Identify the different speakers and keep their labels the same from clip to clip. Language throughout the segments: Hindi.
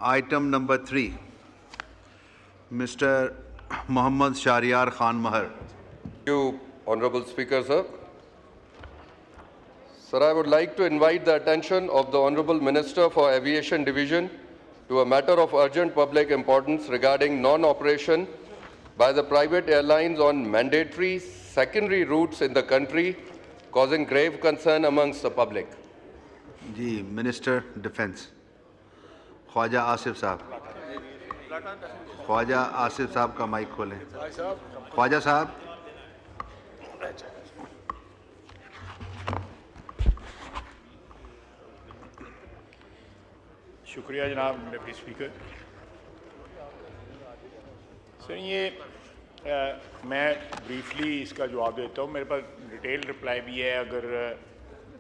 Speaker 1: Item number 3, Mr. Mohammad Shahryar Khan Mahar.
Speaker 2: Thank you, Honorable Speaker, sir. Sir, I would like to invite the attention of the Honorable Minister for Aviation Division to a matter of urgent public importance regarding non-operation by the private airlines on mandatory secondary routes in the country, causing grave concern amongst the public.
Speaker 1: Ji, Minister Defence, Khwaja Asif साहब, ख्वाजा आसिफ साहब का माइक खोलें। ख्वाजा साहब।
Speaker 3: शुक्रिया जनाब डिप्टी स्पीकर। सर मैं ब्रीफली इसका जवाब देता हूँ। मेरे पास डिटेल रिप्लाई भी है, अगर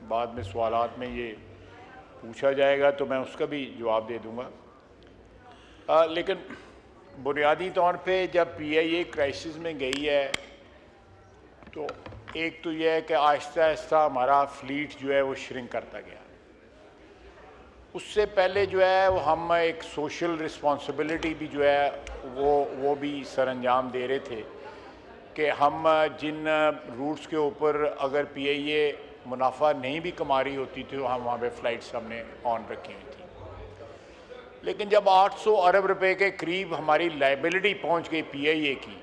Speaker 3: बाद में सवालात में ये पूछा जाएगा तो मैं उसका भी जवाब दे दूँगा। लेकिन बुनियादी तौर पे जब PIA क्राइसिस में गई है तो एक तो यह है कि आहिस्ता आहिस्ता हमारा फ्लीट जो है वो श्रिंक करता गया। उससे पहले जो है वो हम एक सोशल रिस्पॉन्सिबिलिटी भी जो है वो भी सरअंजाम दे रहे थे कि हम जिन रूट्स के ऊपर अगर PIA मुनाफा नहीं भी कमा रही होती थी तो हम वहाँ पे फ़्लाइट्स हमने ऑन रखी हुई थी। लेकिन जब 800 अरब रुपए के करीब हमारी लाइबिलिटी पहुँच गई PIA की,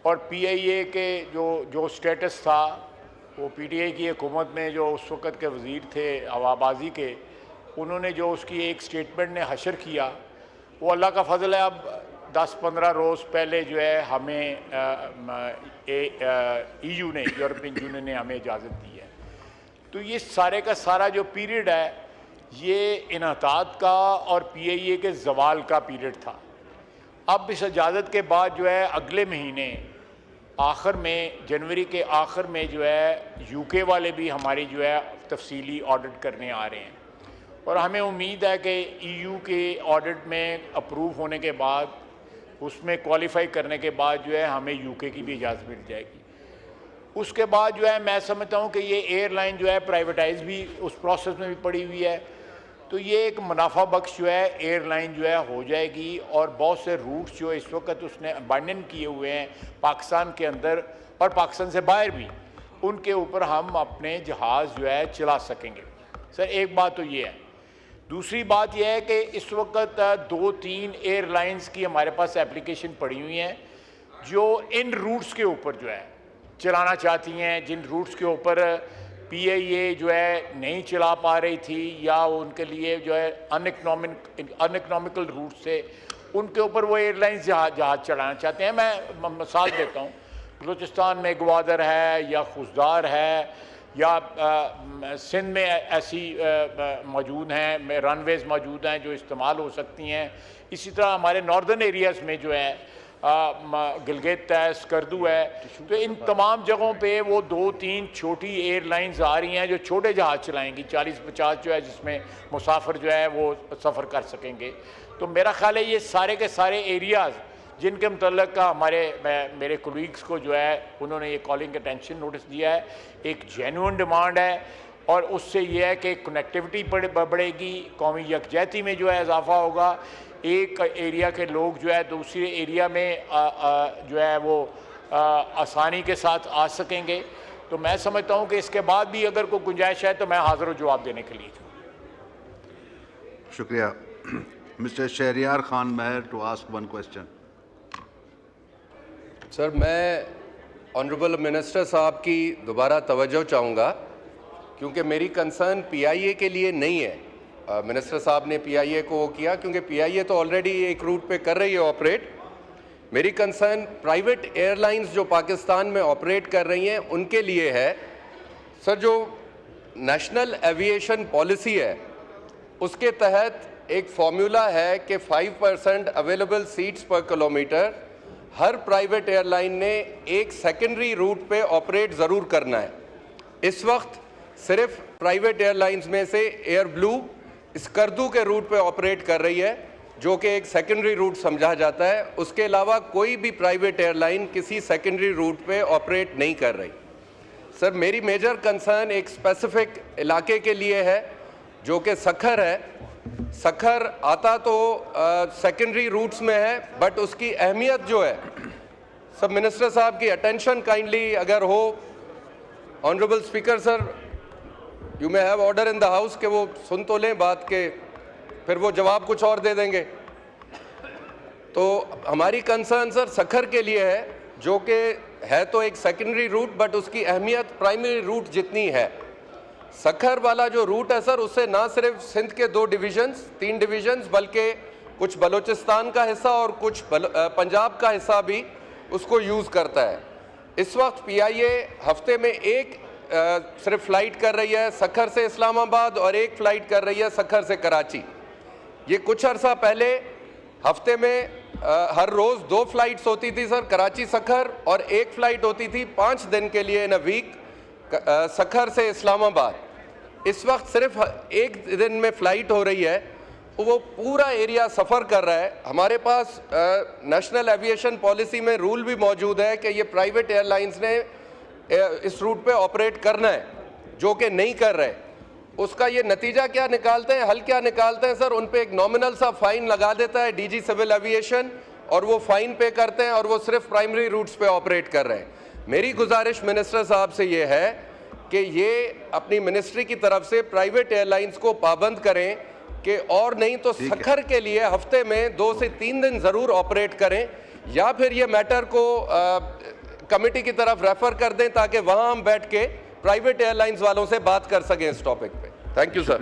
Speaker 3: और PIA के जो स्टेटस था वो PTI की हुकूमत में जो उस वक़्त के वज़ीर थे हवाबाजी के, उन्होंने जो उसकी एक स्टेटमेंट ने हशर किया, वो अल्लाह का फ़ज़ल है। अब 10-15 रोज़ पहले जो है हमें EU ने, यूरोपियन यूनियन ने हमें इजाज़त दी है। तो ये सारे का सारा जो पीरियड है ये इन्हतात का और PIA के ज़वाल का पीरियड था। अब इस इजाज़त के बाद जो है अगले महीने आखिर में, जनवरी के आखिर में जो है UK वाले भी हमारी जो है तफसीली ऑडिट करने आ रहे हैं, और हमें उम्मीद है कि EU के ऑडिट में अप्रूव होने के बाद, उसमें क्वालिफाई करने के बाद जो है हमें UK की भी इजाज़त मिल जाएगी। उसके बाद जो है मैं समझता हूँ कि ये एयरलाइन जो है प्राइवेटाइज भी उस प्रोसेस में भी पड़ी हुई है, तो ये एक मुनाफा बख्श जो है एयरलाइन जो है हो जाएगी। और बहुत से रूट्स जो इस वक्त उसने अबैंडन किए हुए हैं पाकिस्तान के अंदर और पाकिस्तान से बाहर भी, उनके ऊपर हम अपने जहाज़ जो है चला सकेंगे। सर एक बात तो ये है। दूसरी बात यह है कि इस वक्त 2-3 एयरलाइंस की हमारे पास एप्लीकेशन पड़ी हुई हैं जो इन रूट्स के ऊपर जो है चलाना चाहती हैं, जिन रूट्स के ऊपर PIA जो है नहीं चला पा रही थी या उनके लिए जो है अनइकनॉमिकल रूट से उनके ऊपर वो एयरलाइंस जहाज़ चलाना चाहते हैं। मैं मिसाल देता हूँ, बलूचिस्तान में ग्वादर है या खुशदार है या सिंध में ऐसी मौजूद हैं, रनवेज़ मौजूद हैं जो इस्तेमाल हो सकती हैं। इसी तरह हमारे नॉर्दर्न एरियाज़ में जो है गिलगित है, स्कर्दू है, तो इन तमाम जगहों पे वो 2-3 छोटी एयरलाइंस आ रही हैं जो छोटे जहाज़ चलाएंगी, 40-50 जो है, जिसमें मुसाफिर जो है वो सफ़र कर सकेंगे। तो मेरा ख्याल है ये सारे के सारे एरियाज़ जिनके मतलब का मेरे कोलीग्स को जो है उन्होंने ये कॉलिंग अटेंशन नोटिस दिया है, एक जेन्युइन डिमांड है, और उससे ये है कि कनेक्टिविटी बढ़ेगी, कौमी यकजहती में जो है इजाफा होगा, एक एरिया के लोग जो है दूसरे एरिया में जो है वो आसानी के साथ आ सकेंगे। तो मैं समझता हूँ कि इसके बाद भी अगर कोई गुंजाइश है तो मैं हाज़िर जवाब देने के लिए।
Speaker 1: शुक्रिया। Mister Shahryar Khan Mahar to ask one question.
Speaker 2: Sir मैं ऑनरेबल मिनिस्टर साहब की दोबारा तवज्जो चाहूँगा, क्योंकि मेरी कंसर्न PIA के लिए नहीं है। मिनिस्टर साहब ने PIA को किया क्योंकि PIA तो ऑलरेडी एक रूट पे कर रही है ऑपरेट। मेरी कंसर्न प्राइवेट एयरलाइंस जो पाकिस्तान में ऑपरेट कर रही हैं उनके लिए है। सर जो नेशनल एविएशन पॉलिसी है उसके तहत एक फार्मूला है कि 5% अवेलेबल सीट्स पर किलोमीटर हर प्राइवेट एयरलाइन ने एक सेकेंडरी रूट पे ऑपरेट ज़रूर करना है। इस वक्त सिर्फ प्राइवेट एयरलाइंस में से एयर ब्लू स्कर्दू के रूट पे ऑपरेट कर रही है, जो कि एक सेकेंडरी रूट समझा जाता है। उसके अलावा कोई भी प्राइवेट एयरलाइन किसी सेकेंडरी रूट पे ऑपरेट नहीं कर रही। सर मेरी मेजर कंसर्न एक स्पेसिफिक इलाके के लिए है जो कि सखर है, सखर आता तो सेकेंडरी रूट्स में है, बट उसकी अहमियत जो है, सब मिनिस्टर साहब की अटेंशन काइंडली अगर हो। Honourable speaker sir, you may have order in the house कि वो सुन तो लें बात के, फिर वो जवाब कुछ और दे देंगे। तो हमारी कंसर्न सर सखर के लिए है, जो कि है तो एक सेकेंडरी रूट, बट उसकी अहमियत प्राइमरी रूट जितनी है। सखर वाला जो रूट है सर, उससे ना सिर्फ सिंध के 3 डिवीजन्स, बल्कि कुछ बलूचिस्तान का हिस्सा और कुछ पंजाब का हिस्सा भी उसको यूज़ करता है। इस वक्त PIA हफ्ते में एक सिर्फ फ़्लाइट कर रही है सखर से इस्लामाबाद और एक फ़्लाइट कर रही है सखर से कराची। ये कुछ अर्सा पहले हफ्ते में हर रोज़ 2 फ़्लाइट्स होती थी सर, कराची सखर, और एक फ़्लाइट होती थी 5 दिन के लिए इन अ वीक सखर से इस्लामाबाद। इस वक्त सिर्फ एक दिन में फ़्लाइट हो रही है, वो पूरा एरिया सफ़र कर रहा है। हमारे पास नेशनल एविएशन पॉलिसी में रूल भी मौजूद है कि ये प्राइवेट एयरलाइंस ने इस रूट पे ऑपरेट करना है, जो कि नहीं कर रहे। उसका ये नतीजा क्या निकालते हैं, हल क्या निकालते हैं सर? उन पे एक नॉमिनल सा फ़ाइन लगा देता है DG सिविल एविएशन, और वो फ़ाइन पे करते हैं और वो सिर्फ प्राइमरी रूट्स पे ऑपरेट कर रहे हैं। मेरी गुजारिश मिनिस्टर साहब से ये है कि ये अपनी मिनिस्ट्री की तरफ से प्राइवेट एयरलाइंस को पाबंद करें कि और नहीं तो सखर के लिए हफ्ते में 2 से 3 दिन ज़रूर ऑपरेट करें, या फिर ये मैटर को कमेटी की तरफ रेफ़र कर दें ताकि वहाँ हम बैठ के प्राइवेट एयरलाइंस वालों से बात कर सकें इस टॉपिक पे। Thank you sir.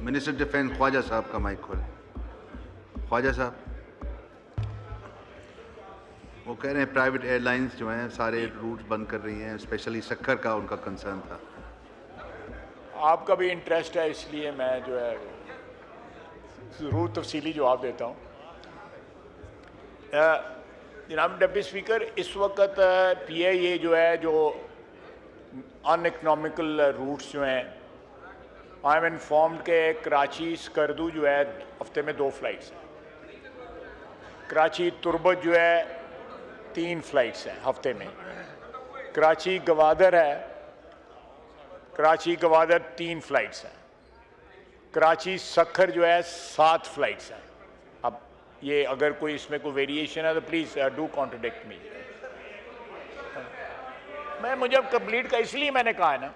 Speaker 1: Minister defence Khawaja साहब का माइक खोलें। ख्वाजा साहब, वो कह रहे हैं प्राइवेट एयरलाइंस जो हैं सारे रूट बंद कर रही हैं, स्पेशली सखर का उनका कंसर्न था।
Speaker 3: आपका भी इंटरेस्ट है, इसलिए मैं जो है ज़रूर तफसीली जवाब देता हूँ। जनाब डिप्टी स्पीकर, इस वक्त PIA जो है, जो अनइकनॉमिकल रूट्स जो हैं, आई एम इन्फॉर्म्ड के कराची स्कर्दू जो है हफ्ते में 2 फ़्लाइट्स हैं, कराची तुरबत जो है 3 फ़्लाइट्स हैं हफ्ते में, कराची गवादर है, कराची गवादर 3 फ़्लाइट्स हैं, कराची सखर जो है 7 फ़्लाइट्स हैं। अब ये अगर कोई इसमें कोई वेरिएशन है तो प्लीज़ डू कॉन्ट्रडिक्ट मी। मुझे अब कंप्लीट का इसलिए मैंने कहा है ना,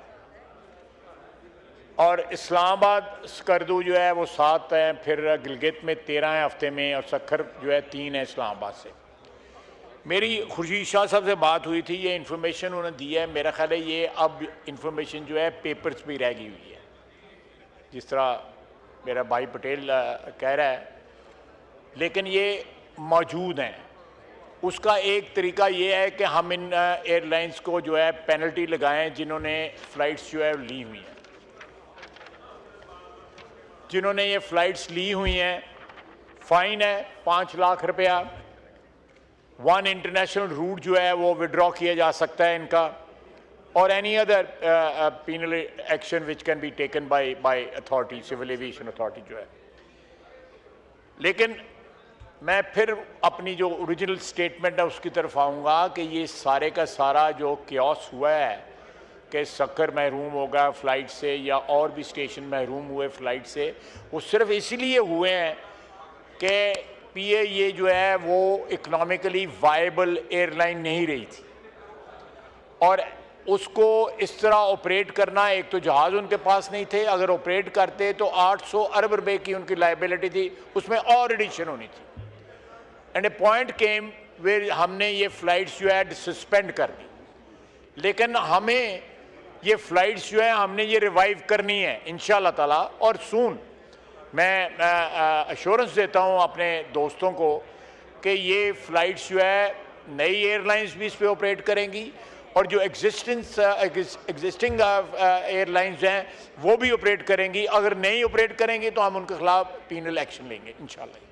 Speaker 3: और इस्लामाबाद स्कर्दू जो है वो 7 हैं, फिर गिलगित में 13 हैं हफ्ते में, और सखर जो है 3 है इस्लामाबाद से। मेरी खुर्शीद शाह साहब से बात हुई थी, ये इन्फॉर्मेशन उन्होंने दी है। मेरा ख्याल है ये अब इन्फॉर्मेशन जो है पेपर्स भी रह गई हुई है, जिस तरह मेरा भाई पटेल कह रहा है, लेकिन ये मौजूद हैं। उसका एक तरीका ये है कि हम इन एयरलाइंस को जो है पेनल्टी लगाएं जिन्होंने फ़्लाइट्स जो है ली हुई हैं, जिन्होंने ये फ़्लाइट्स ली हुई हैं। फ़ाइन है 5 लाख रुपया। 1 इंटरनेशनल रूट जो है वो विड्रॉ किया जा सकता है इनका, और any other penal action which can be taken by authority, civil aviation authority जो है। लेकिन मैं फिर अपनी जो ओरिजिनल स्टेटमेंट है उसकी तरफ आऊँगा कि ये सारे का सारा जो क्योस हुआ है कि सखर महरूम होगा फ़्लाइट से, या और भी स्टेशन महरूम हुए फ़्लाइट से, वो सिर्फ इसलिए हुए हैं कि PIA जो है वो इकनॉमिकली वायबल एयरलाइन नहीं रही थी, और उसको इस तरह ऑपरेट करना, एक तो जहाज़ उनके पास नहीं थे, अगर ऑपरेट करते तो 800 अरब रुपए की उनकी लाइबिलिटी थी, उसमें और एडिशन होनी थी। And a point came where हमने ये फ़्लाइट्स जो है सस्पेंड कर दी, लेकिन हमें ये फ़्लाइट्स जो है हमने ये रिवाइव करनी है इंशाअल्लाह ताला, और सून। मैं अश्योरेंस देता हूँ अपने दोस्तों को कि ये फ़्लाइट्स जो है नई एयरलाइंस भी इस पर ऑपरेट करेंगी, और जो एग्जिस्टिंग एयरलाइंस हैं वो भी ऑपरेट करेंगी। अगर नहीं ऑपरेट करेंगी तो हम उनके खिलाफ पीनल एक्शन लेंगे इंशाअल्लाह।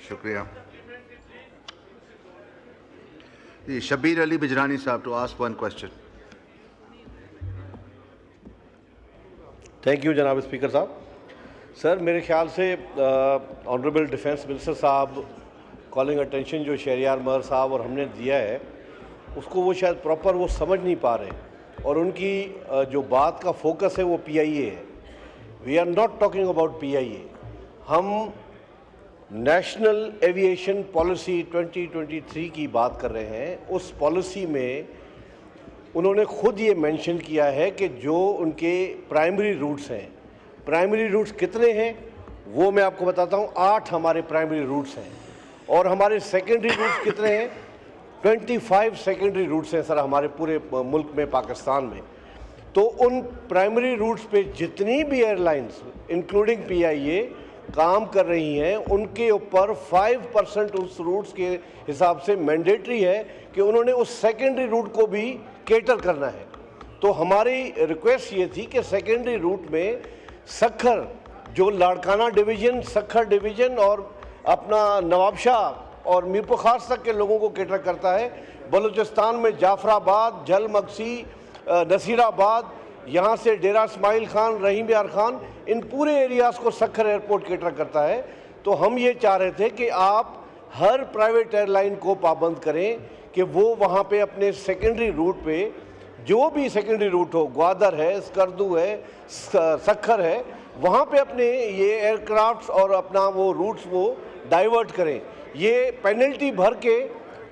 Speaker 1: शुक्रिया जी। Shabir Ali Bijarani sahab to ask 1 question.
Speaker 4: Thank you जनाब स्पीकर साहब। सर मेरे ख्याल से honourable defence minister sahab calling attention जो शहरियार मर साहब और हमने दिया है उसको वो शायद प्रॉपर वो समझ नहीं पा रहे, और उनकी जो बात का फोकस है वो PIA है। We are not talking about PIA। हम नेशनल एविएशन पॉलिसी 2023 की बात कर रहे हैं। उस पॉलिसी में उन्होंने खुद ये मेंशन किया है कि जो उनके प्राइमरी रूट्स हैं, प्राइमरी रूट्स कितने हैं वो मैं आपको बताता हूँ। 8 हमारे प्राइमरी रूट्स हैं और हमारे सेकेंडरी रूट्स कितने हैं? 25 सेकेंडरी रूट्स हैं सर हमारे पूरे मुल्क में, पाकिस्तान में। तो उन प्राइमरी रूट्स पे जितनी भी एयरलाइंस इंक्लूडिंग PIA काम कर रही हैं, उनके ऊपर 5% उस रूट्स के हिसाब से मैंडेटरी है कि उन्होंने उस सेकेंडरी रूट को भी केटर करना है। तो हमारी रिक्वेस्ट ये थी कि सेकेंडरी रूट में सखर, जो लाड़काना डिवीज़न, सखर डिवीज़न और अपना नवाबशाह और मीरपुर खास तक के लोगों को केटर करता है। बलूचिस्तान में जाफराबाद, जलमक्सी, नसीराबाद, यहाँ से डेरा इस्माइल खान, रहीम यार खान, इन पूरे एरियाज़ को सखर एयरपोर्ट केटर करता है। तो हम ये चाह रहे थे कि आप हर प्राइवेट एयरलाइन को पाबंद करें कि वो वहाँ पे अपने सेकेंडरी रूट पे, जो भी सेकेंडरी रूट हो, ग्वादर है, स्कर्दू है, सखर है, वहाँ पे अपने ये एयरक्राफ्ट्स और अपना वो रूट्स वो डाइवर्ट करें। ये पेनल्टी भर के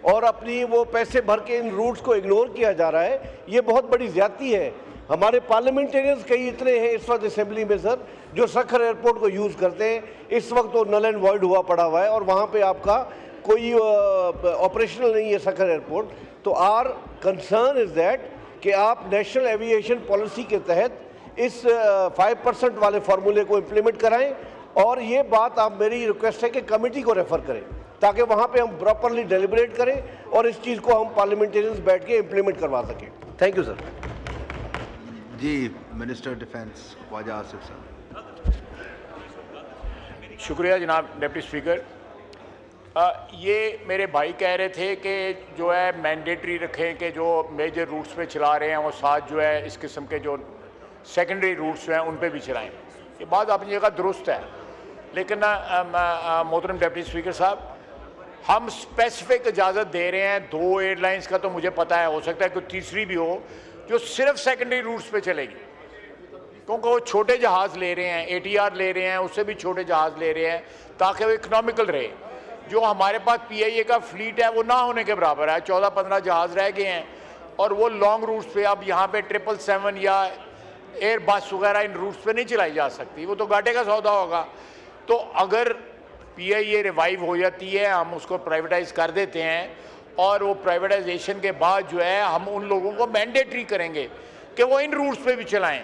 Speaker 4: और अपनी वो पैसे भर के इन रूट्स को इग्नोर किया जा रहा है। ये बहुत बड़ी ज़्यादती है। हमारे पार्लियामेंटेरियंस कई इतने हैं इस वक्त असेंबली में सर, जो सखर एयरपोर्ट को यूज़ करते हैं। इस वक्त तो नल एंड वॉइड हुआ पड़ा हुआ है और वहाँ पे आपका कोई ऑपरेशनल नहीं है सखर एयरपोर्ट। तो आर कंसर्न इज़ दैट कि आप नेशनल एविएशन पॉलिसी के तहत इस 5% वाले फार्मूले को इम्प्लीमेंट कराएं। और ये बात आप, मेरी रिक्वेस्ट है कि कमेटी को रेफ़र करें ताकि वहाँ पे हम प्रॉपरली डेलिब्रेट करें और इस चीज़ को हम पार्लियामेंटेरियंस बैठ के इम्प्लीमेंट करवा सकें। Thank you sir.
Speaker 1: जी, मिनिस्टर डिफेंस ख्वाजा आसिफ साहब।
Speaker 3: शुक्रिया जनाब डिप्टी स्पीकर। ये मेरे भाई कह रहे थे कि जो है मैंडेटरी रखें कि जो मेजर रूट्स पे चला रहे हैं वो साथ जो है इस किस्म के जो सेकेंडरी रूट्स हैं उन पे भी चलाएं। ये बात अपनी जगह दुरुस्त है, लेकिन मोहतरम डिप्टी स्पीकर साहब, हम स्पेसिफिक इजाज़त दे रहे हैं 2 एयरलाइंस का, तो मुझे पता है, हो सकता है कोई तीसरी भी हो जो सिर्फ सेकेंडरी रूट्स पे चलेगी, क्योंकि वो छोटे जहाज़ ले रहे हैं, ATR ले रहे हैं, उससे भी छोटे जहाज़ ले रहे हैं ताकि वो इकनॉमिकल रहे। जो हमारे पास PIA का फ्लीट है वो ना होने के बराबर है। 14-15 जहाज़ रह गए हैं और वो लॉन्ग रूट्स पे, अब यहाँ पे 777 या एयरबस वगैरह इन रूट्स पे नहीं चलाई जा सकती, वो तो घाटे का सौदा होगा। तो अगर PIA रिवाइव हो जाती है, हम उसको प्राइवेटाइज कर देते हैं और वो प्राइवेटाइजेशन के बाद जो है हम उन लोगों को मैंडेटरी करेंगे कि वो इन रूट्स पे भी चलाएं।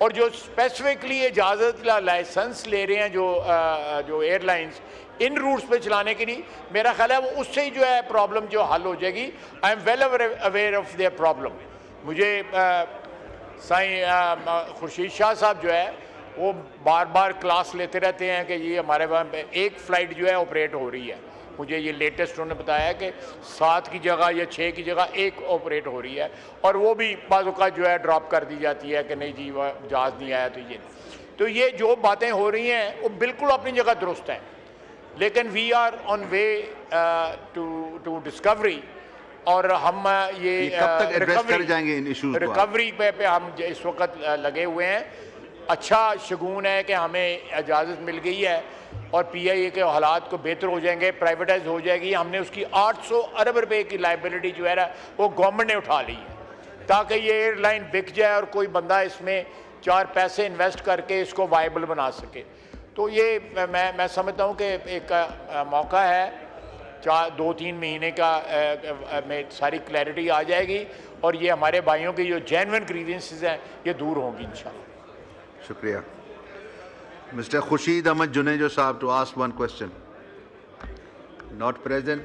Speaker 3: और जो स्पेसिफिकली इजाज़त लाइसेंस ले रहे हैं जो एयरलाइंस इन रूट्स पे चलाने के लिए, मेरा ख्याल है वो उससे ही जो है प्रॉब्लम जो हल हो जाएगी। I am well aware of their problem. मुझे साईं खुर्शीद शाह साहब जो है वो बार बार क्लास लेते रहते हैं कि ये हमारे वहाँ पे एक फ़्लाइट जो है ऑपरेट हो रही है। मुझे ये लेटेस्ट उन्होंने बताया कि 7 की जगह या 6 की जगह 1 ऑपरेट हो रही है, और वो भी बाज़ औक़ात जो है ड्रॉप कर दी जाती है कि नहीं जी वह जहाज़ नहीं आया। तो ये जो बातें हो रही हैं वो बिल्कुल अपनी जगह दुरुस्त हैं, लेकिन we are on way to discovery. और हम ये
Speaker 1: कब तक एड्रेस कर जाएंगे इन इश्यूज को?
Speaker 3: रिकवरी पे हम इस वक्त लगे हुए हैं। अच्छा शगुन है कि हमें इजाज़त मिल गई है और PIA के हालात को बेहतर हो जाएंगे, प्राइवेटाइज हो जाएगी। हमने उसकी 800 अरब रुपए की लाइबिलिटी जो है ना वो गवर्नमेंट ने उठा ली है ताकि ये एयरलाइन बिक जाए और कोई बंदा इसमें 4 पैसे इन्वेस्ट करके इसको वायबल बना सके। तो ये मैं समझता हूँ कि एक मौका है, 2-3 महीने का में सारी क्लैरिटी आ जाएगी और ये हमारे भाइयों की जो जेन्युइन ग्रीवेंसेस हैं ये दूर होंगी इंशाल्लाह।
Speaker 1: शुक्रिया। Mister Khurshid Ahmed Junejo sahab to ask one question, not present.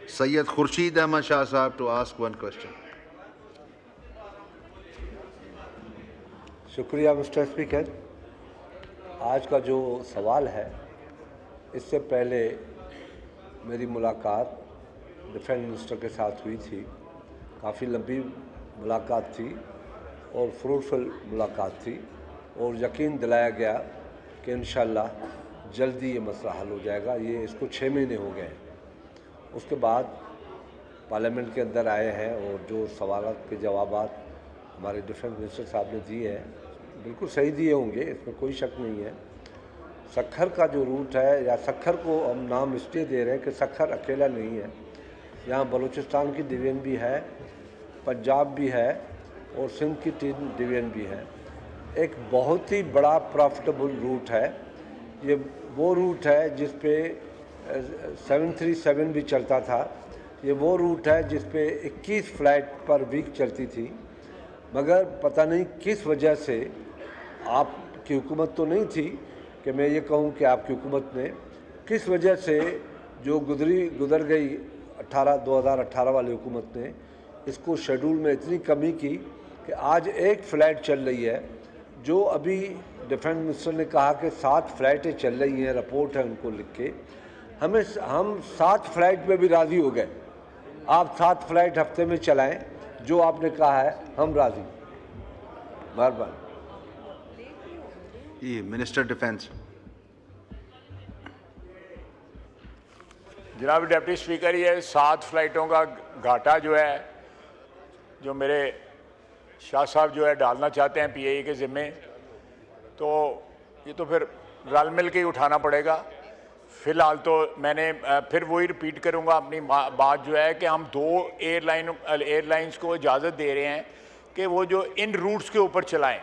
Speaker 1: Syed Khurshid Ahmed Shah sahab to ask one question.
Speaker 5: शुक्रिया मिस्टर स्पीकर। आज का जो सवाल है, इससे पहले मेरी मुलाकात डिफेंस मिनिस्टर के साथ हुई थी। काफ़ी लंबी मुलाकात थी और फ्रूटफुल मुलाकात थी और यकीन दिलाया गया कि इंशाल्लाह जल्दी ये मसला हल हो जाएगा। ये इसको 6 महीने हो गए हैं। उसके बाद पार्लियामेंट के अंदर आए हैं और जो सवालों के जवाबात हमारे डिफेंस मिनिस्टर साहब ने दिए हैं बिल्कुल सही दिए होंगे, इसमें कोई शक नहीं है। सक्खर का जो रूट है, या सक्खर को हम नाम इसलिए दे रहे हैं कि सक्खर अकेला नहीं है, यहाँ बलूचिस्तान की डिवीज़न भी है, पंजाब भी है और सिंध की 3 डिवीज़न भी है। एक बहुत ही बड़ा प्रॉफिटेबल रूट है ये। वो रूट है जिस पे 737 भी चलता था। ये वो रूट है जिस पे 21 फ़्लाइट पर वीक चलती थी, मगर पता नहीं किस वजह से, आपकी हुकूमत तो नहीं थी कि मैं ये कहूँ कि आपकी हुकूमत ने किस वजह से जो गुज़र गई 2018 वाली हुकूमत ने इसको शेड्यूल में इतनी कमी की कि आज एक फ़्लाइट चल रही है, जो अभी डिफेंस मिनिस्टर ने कहा कि 7 फ़्लाइटें चल रही हैं, रिपोर्ट है उनको लिख के। हम 7 फ़्लाइट में भी राज़ी हो गए। आप 7 फ़्लाइट हफ्ते में चलाएं, जो आपने कहा है हम राज़ी। मेहरबानी।
Speaker 1: ये मिनिस्टर डिफेंस।
Speaker 3: जनाब डिप्टी स्पीकर, ये 7 फ्लाइटों का घाटा जो है, जो मेरे शाह साहब जो है डालना चाहते हैं PIA के ज़िम्मे, तो ये तो फिर रल मिल के ही उठाना पड़ेगा। फ़िलहाल तो मैंने फिर वही रिपीट करूंगा अपनी बात जो है कि हम 2 एयरलाइंस को इजाज़त दे रहे हैं कि वो जो इन रूट्स के ऊपर चलाएं।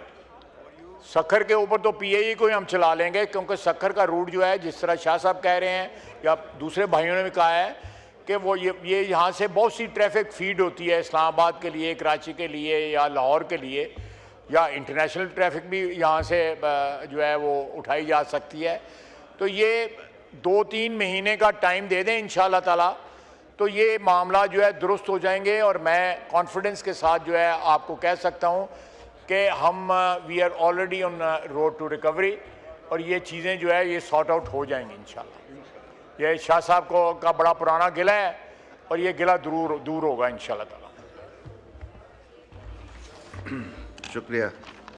Speaker 3: सक्खर के ऊपर तो PIA को ही हम चला लेंगे, क्योंकि सक्खर का रूट जो है, जिस तरह शाह साहब कह रहे हैं या दूसरे भाइयों ने भी कहा है कि वो ये यहाँ से बहुत सी ट्रैफिक फीड होती है इस्लामाबाद के लिए, कराची के लिए या लाहौर के लिए, या इंटरनेशनल ट्रैफिक भी यहाँ से जो है वो उठाई जा सकती है। तो ये 2-3 महीने का टाइम दे दें इंशाअल्लाह ताला, तो ये मामला जो है दुरुस्त हो जाएंगे। और मैं कॉन्फिडेंस के साथ जो है आपको कह सकता हूँ कि हम we are already on road to recovery, और ये चीज़ें जो है ये सॉर्ट आउट हो जाएंगी इंशाल्लाह। ये शाह साहब का बड़ा पुराना गिला है, और ये गिला दूर होगा इंशाल्लाह ताला।
Speaker 1: शुक्रिया।